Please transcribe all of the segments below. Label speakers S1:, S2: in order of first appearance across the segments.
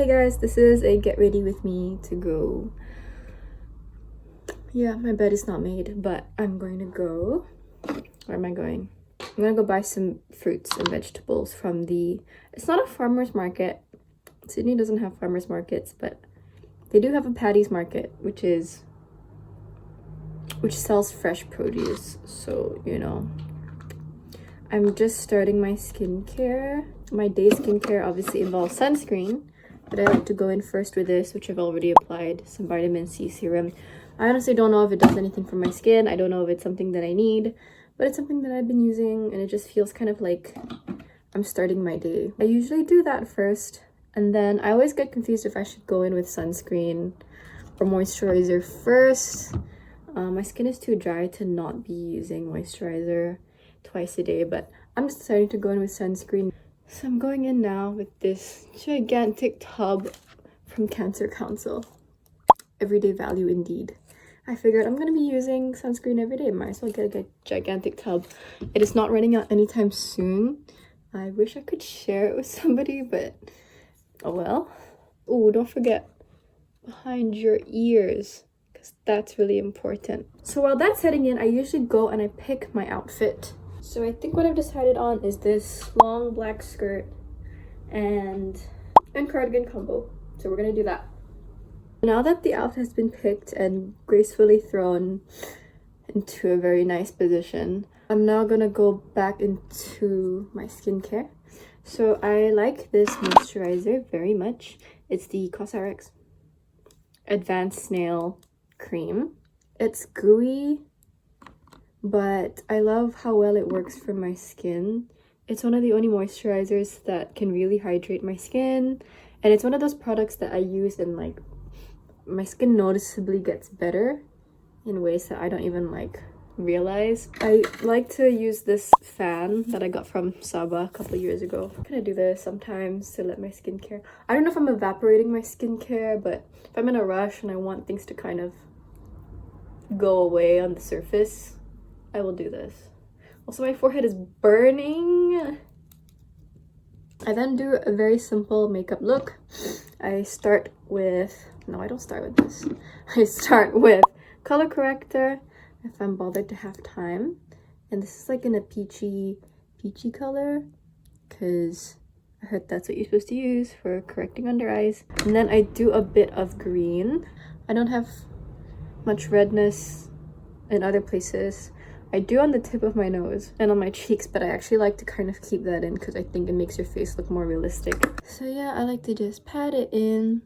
S1: Okay guys, this is a get ready with me to go. Yeah, my bed is not made, but I'm going to go. Where am I going? I'm gonna go buy some fruits and vegetables from it's not a farmer's market. Sydney doesn't have farmer's markets, but they do have a Paddy's market, which sells fresh produce. So, you know, I'm just starting my skincare. My day skincare obviously involves sunscreen, but I like to go in first with this, which I've already applied, some vitamin C serum. I honestly don't know if it does anything for my skin. I don't know if it's something that I need, but it's something that I've been using, and it just feels kind of like I'm starting my day. I usually do that first, and then I always get confused if I should go in with sunscreen or moisturizer first. My skin is too dry to not be using moisturizer twice a day, but I'm just deciding to go in with sunscreen. So I'm going in now with this gigantic tub from Cancer Council. Everyday value indeed. I figured I'm gonna be using sunscreen every day. Might as well get a gigantic tub. It is not running out anytime soon. I wish I could share it with somebody, but oh well. Oh, don't forget behind your ears, because that's really important. So while that's setting in, I usually go and I pick my outfit. So I think what I've decided on is this long black skirt and cardigan combo. So we're gonna do that. Now that the outfit has been picked and gracefully thrown into a very nice position, I'm now gonna go back into my skincare. So I like this moisturizer very much. It's the COSRX Advanced Snail Cream. It's gooey, but I love how well it works for my skin. It's one of the only moisturizers that can really hydrate my skin, and it's one of those products that I use and like my skin noticeably gets better in ways that I don't even like realize. I like to use this fan that I got from Sabah a couple of years ago. I'm gonna do this sometimes to let my skincare. I don't know if I'm evaporating my skincare, but if I'm in a rush and I want things to kind of go away on the surface, I will do this. Also, my forehead is burning. I then do a very simple makeup look. I start with, no, I don't start with this. I start with color corrector if I'm bothered to have time. And this is like in a peachy color, because I heard that's what you're supposed to use for correcting under eyes. And then I do a bit of green. I don't have much redness in other places. I do on the tip of my nose and on my cheeks, but I actually like to kind of keep that in because I think it makes your face look more realistic. So yeah, I like to just pat it in.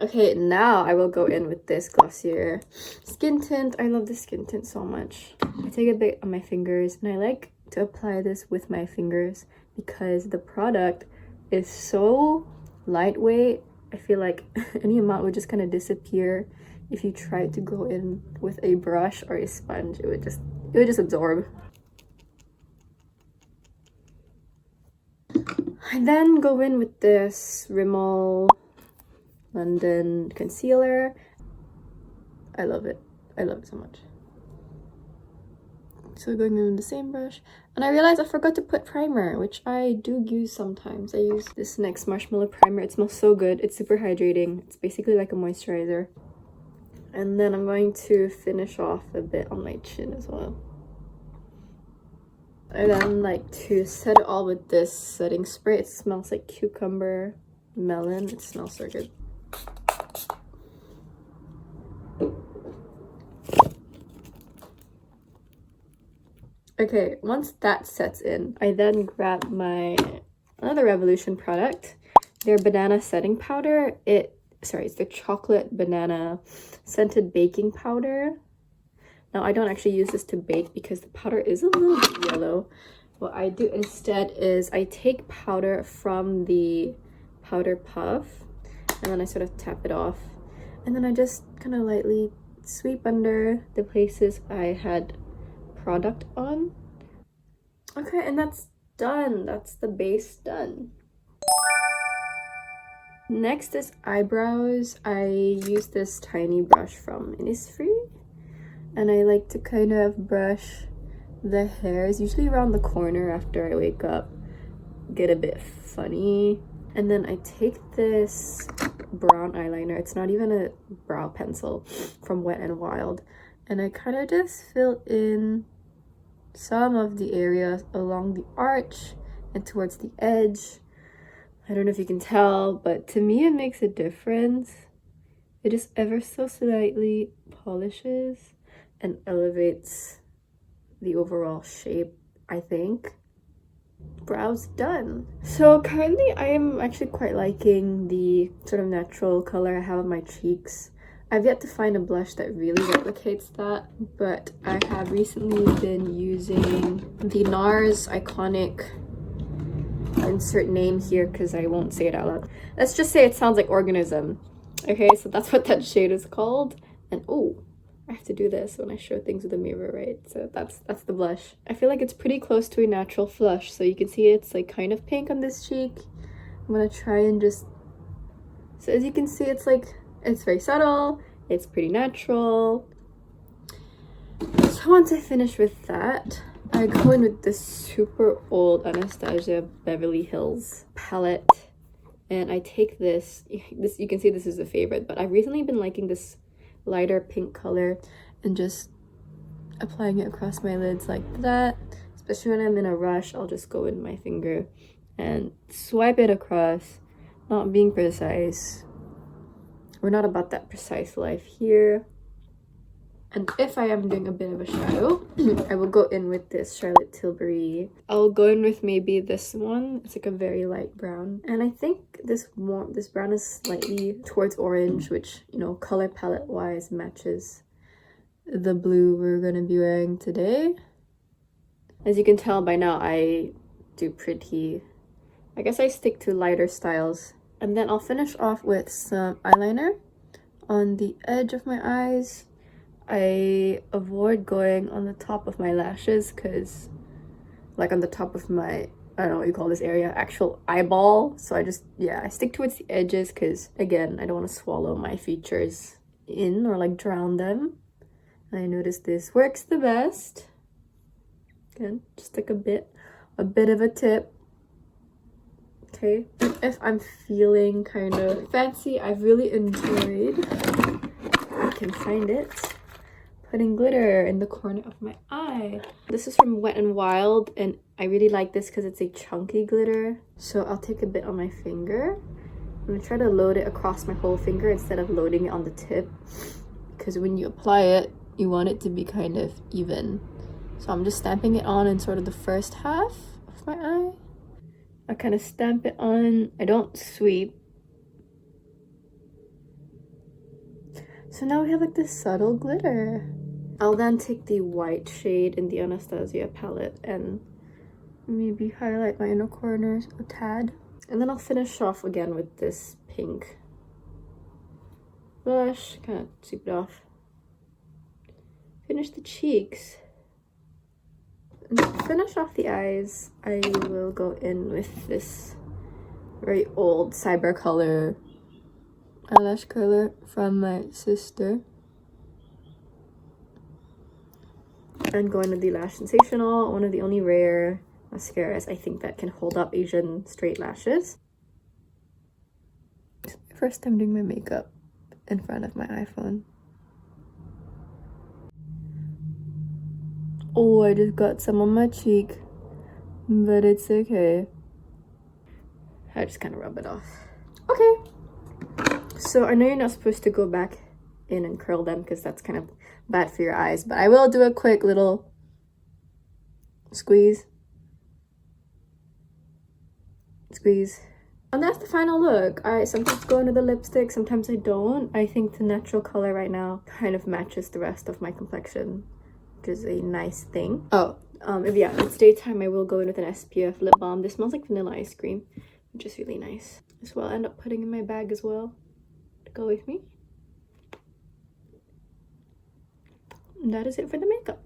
S1: Okay, now I will go in with this Glossier skin tint. I love this skin tint so much. I take a bit on my fingers, and I like to apply this with my fingers because the product is so lightweight. I feel like any amount would just kind of disappear if you tried to go in with a brush or a sponge. It would just absorb. I then go in with this Rimmel London concealer. I love it. I love it so much. So going in with the same brush. And I realized I forgot to put primer, which I do use sometimes. I use this NYX Marshmallow Primer. It smells so good. It's super hydrating. It's basically like a moisturizer. And then I'm going to finish off a bit on my chin as well. I then like to set it all with this setting spray. It smells like cucumber melon. It smells so good. Okay, once that sets in, I then grab my another Revolution product, their banana setting powder. It's the chocolate banana scented baking powder. Now, I don't actually use this to bake because the powder is a little bit yellow. What I do instead is I take powder from the powder puff, and then I sort of tap it off, and then I just kind of lightly sweep under the places I had product on. Okay, and that's done. That's the base done. Next is eyebrows. I use this tiny brush from Innisfree, and I like to kind of brush the hairs, usually around the corner after I wake up, get a bit funny. And then I take this brown eyeliner. It's not even a brow pencil, from Wet n Wild. And I kind of just fill in some of the areas along the arch and towards the edge. I don't know if you can tell, but to me it makes a difference. It just ever so slightly polishes and elevates the overall shape, I think. Brows done. So currently I am actually quite liking the sort of natural color I have on my cheeks. I've yet to find a blush that really replicates that, but I have recently been using the NARS iconic, insert name here because I won't say it out loud. Let's just say it sounds like Organism. Okay, so that's what that shade is called. And oh, I have to do this when I show things with a mirror, right? So that's the blush. I feel like it's pretty close to a natural flush. So you can see it's like kind of pink on this cheek. I'm gonna try and just... So as you can see, it's like, it's very subtle. It's pretty natural. So once I finish with that, I go in with this super old Anastasia Beverly Hills palette. And I take this, you can see this is a favorite, but I've recently been liking this lighter pink color and just applying it across my lids like that. Especially when I'm in a rush, I'll just go in my finger and swipe it across, not being precise. We're not about that precise life here. And if I am doing a bit of a shadow, I will go in with this Charlotte Tilbury. I'll go in with maybe this one. It's like a very light brown. And I think this brown is slightly towards orange, which, you know, color palette wise matches the blue we're going to be wearing today. As you can tell by now, I stick to lighter styles. And then I'll finish off with some eyeliner on the edge of my eyes. I avoid going on the top of my lashes because, like, on the top of my, I don't know what you call this area, actual eyeball. So I stick towards the edges because, again, I don't want to swallow my features in or like drown them. And I noticed this works the best. Again, just like a bit of a tip. Okay, and if I'm feeling kind of fancy, I've really enjoyed, if I can find it, putting glitter in the corner of my eye. This is from Wet n Wild, and I really like this because it's a chunky glitter. So I'll take a bit on my finger. I'm gonna try to load it across my whole finger instead of loading it on the tip, because when you apply it, you want it to be kind of even. So I'm just stamping it on in sort of the first half of my eye. I kind of stamp it on. I don't sweep. So now we have like this subtle glitter. I'll then take the white shade in the Anastasia palette and maybe highlight my inner corners a tad. And then I'll finish off again with this pink blush. Kind of sweep it off. Finish the cheeks. And to finish off the eyes, I will go in with this very old cyber color eyelash curler from my sister. And go in with the Lash Sensational, one of the only rare mascaras I think that can hold up Asian straight lashes. It's my first time doing my makeup in front of my iPhone. Oh, I just got some on my cheek, but it's okay. I just kind of rub it off. Okay. So I know you're not supposed to go back in and curl them because that's kind of bad for your eyes, but I will do a quick little squeeze. Squeeze. And that's the final look. I sometimes go into the lipstick, sometimes I don't. I think the natural color right now kind of matches the rest of my complexion, which is a nice thing. Oh, if it's daytime, I will go in with an SPF lip balm. This smells like vanilla ice cream, which is really nice. This will end up putting in my bag as well to go with me. And that is it for the makeup.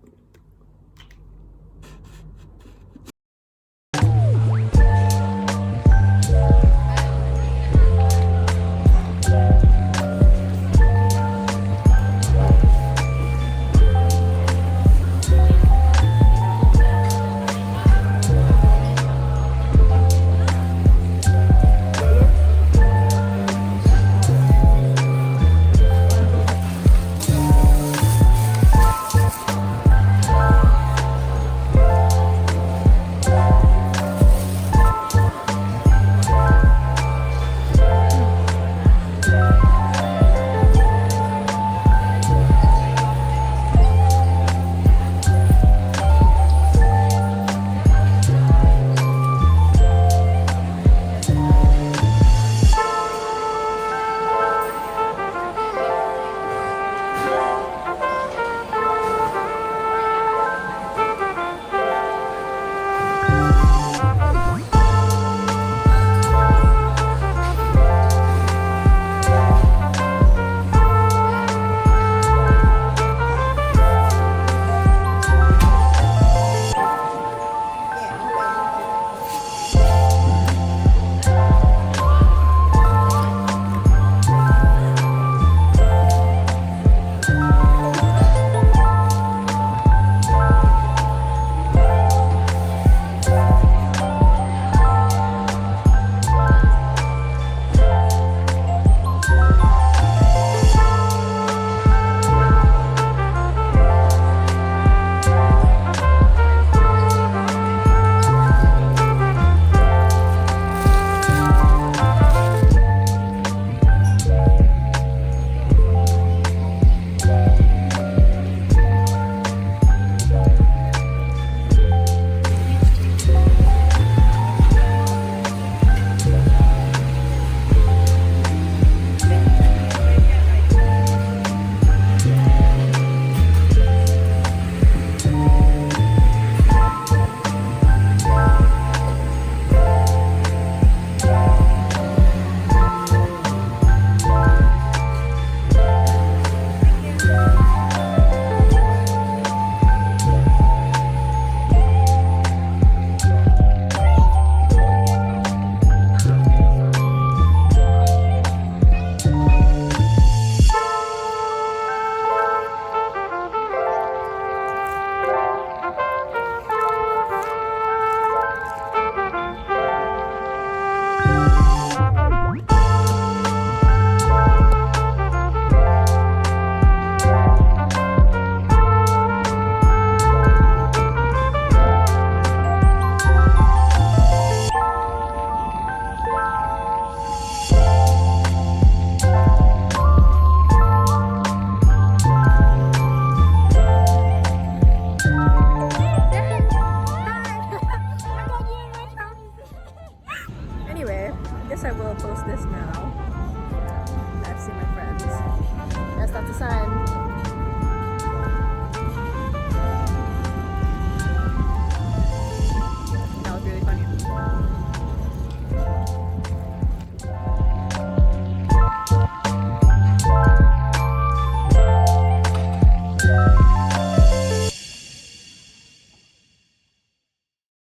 S1: anyway, I guess I will post this now. I've seen my friends. That's not the sign.